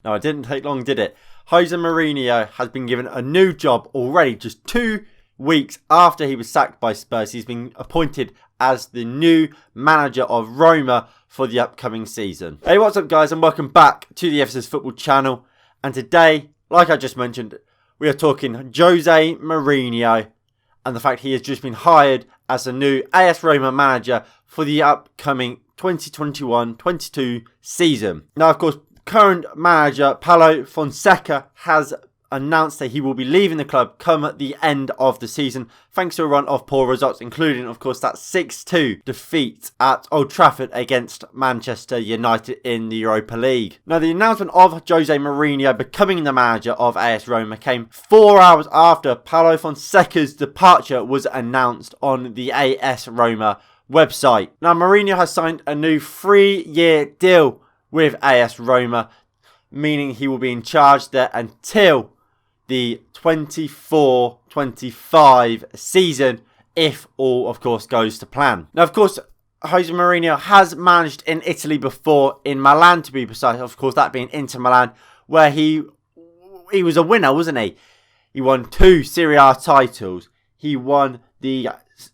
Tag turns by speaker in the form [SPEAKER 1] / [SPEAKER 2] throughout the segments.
[SPEAKER 1] No, it didn't take long, did it? Jose Mourinho has been given a new job already just 2 weeks after he was sacked by Spurs. He's been appointed as the new manager of Roma for the upcoming season. Hey, what's up guys, and welcome back to the FSS Football channel. And today, like I just mentioned, we are talking Jose Mourinho and the fact he has just been hired as the new AS Roma manager for the upcoming 2021-22 season. Now, of course, current manager Paulo Fonseca has announced that he will be leaving the club come at the end of the season thanks to a run of poor results, including of course that 6-2 defeat at Old Trafford against Manchester United in the Europa League. Now, the announcement of Jose Mourinho becoming the manager of AS Roma came 4 hours after Paulo Fonseca's departure was announced on the AS Roma website. Now, Mourinho has signed a new 3-year deal with AS Roma, meaning he will be in charge there until the 24-25 season, if all, of course, goes to plan. Now, of course, Jose Mourinho has managed in Italy before, in Milan to be precise, of course, that being Inter Milan, where he was a winner, wasn't he? He won 2 Serie A titles. He won the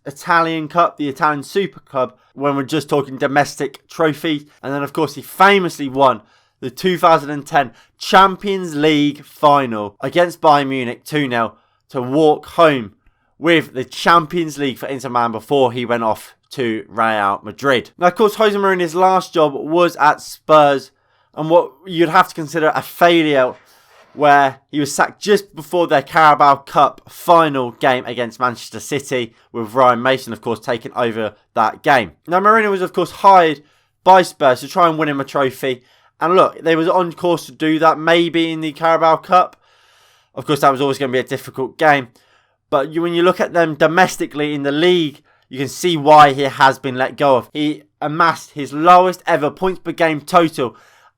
[SPEAKER 1] Italian Cup, the Italian Super Cup, when we're just talking domestic trophies. And then, of course, he famously won the 2010 Champions League final against Bayern Munich 2-0 to walk home with the Champions League for Inter Milan before he went off to Real Madrid. Now, of course, Jose Mourinho's last job was at Spurs, and what you'd have to consider a failure, where he was sacked just before their Carabao Cup final game against Manchester City, with Ryan Mason, of course, taking over that game. Now, Mourinho was, of course, hired by Spurs to try and win him a trophy. And look, they was on course to do that, maybe in the Carabao Cup. Of course, that was always going to be a difficult game. But when you look at them domestically in the league, you can see why he has been let go of. He amassed his lowest ever points per game total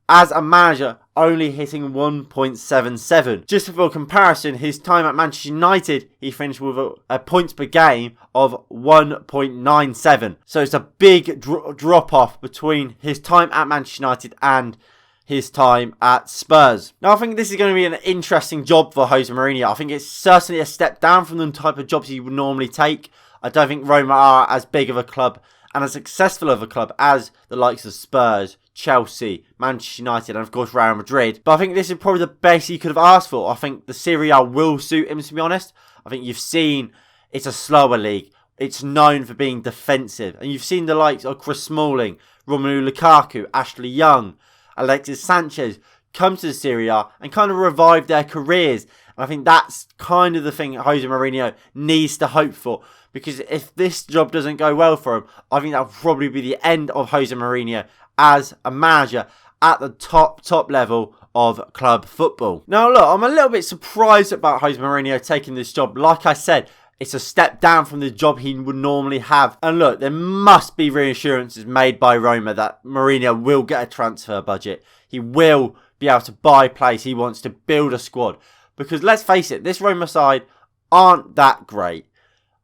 [SPEAKER 1] as a manager, only hitting 1.77. Just for comparison, his time at Manchester United, he finished with a points per game of 1.97. So it's a big drop off between his time at Manchester United and his time at Spurs. Now, I think this is going to be an interesting job for Jose Mourinho. I think it's certainly a step down from the type of jobs he would normally take. I don't think Roma are as big of a club and as successful of a club as the likes of Spurs, Chelsea, Manchester United, and of course Real Madrid. But I think this is probably the best he could have asked for. I think the Serie A will suit him, to be honest. I think you've seen it's a slower league. It's known for being defensive. And you've seen the likes of Chris Smalling, Romelu Lukaku, Ashley Young, Alexis Sanchez come to the Serie A and kind of revive their careers. And I think that's kind of the thing Jose Mourinho needs to hope for. Because if this job doesn't go well for him, I think that'll probably be the end of Jose Mourinho as a manager at the top level of club football. Now, look, I'm a little bit surprised about Jose Mourinho taking this job. Like I said, it's a step down from the job he would normally have. And look, there must be reassurances made by Roma that Mourinho will get a transfer budget. He will be able to buy players. He wants to build a squad. Because let's face it, this Roma side aren't that great.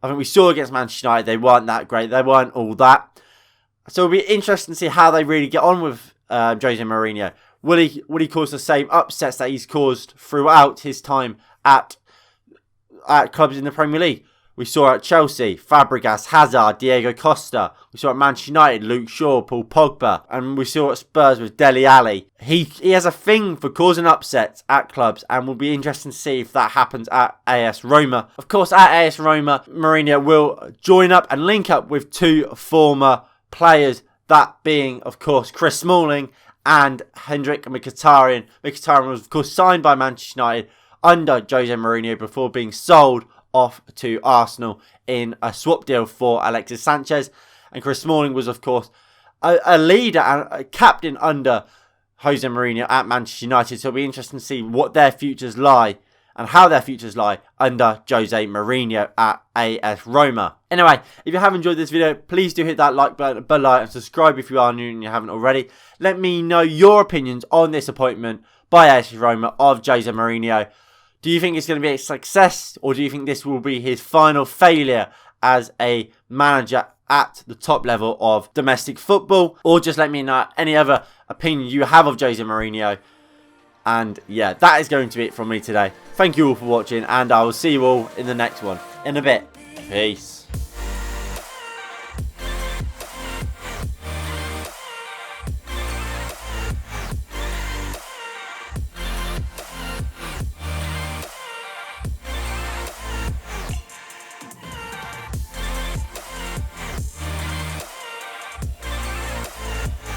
[SPEAKER 1] I think we saw against Manchester United, they weren't that great. They weren't all that. So it'll be interesting to see how they really get on with Jose Mourinho. Will he cause the same upsets that he's caused throughout his time at clubs in the Premier League? We saw at Chelsea, Fabregas, Hazard, Diego Costa. We saw at Manchester United, Luke Shaw, Paul Pogba. And we saw at Spurs with Dele Alli. He has a thing for causing upsets at clubs, and will be interesting to see if that happens at AS Roma. Of course, at AS Roma, Mourinho will join up and link up with 2 former players, that being, of course, Chris Smalling and Hendrik Mkhitaryan. Mkhitaryan was, of course, signed by Manchester United under Jose Mourinho before being sold off to Arsenal in a swap deal for Alexis Sanchez. And Chris Smalling was, of course, a leader and a captain under Jose Mourinho at Manchester United. So it'll be interesting to see what their futures lie and how their futures lie under Jose Mourinho at AS Roma. Anyway, if you have enjoyed this video, please do hit that like button below and subscribe if you are new and you haven't already. Let me know your opinions on this appointment by AS Roma of Jose Mourinho. Do you think it's going to be a success, or do you think this will be his final failure as a manager at the top level of domestic football? Or just let me know any other opinion you have of Jose Mourinho. And yeah, that is going to be it from me today. Thank you all for watching, and I will see you all in the next one in a bit. Peace.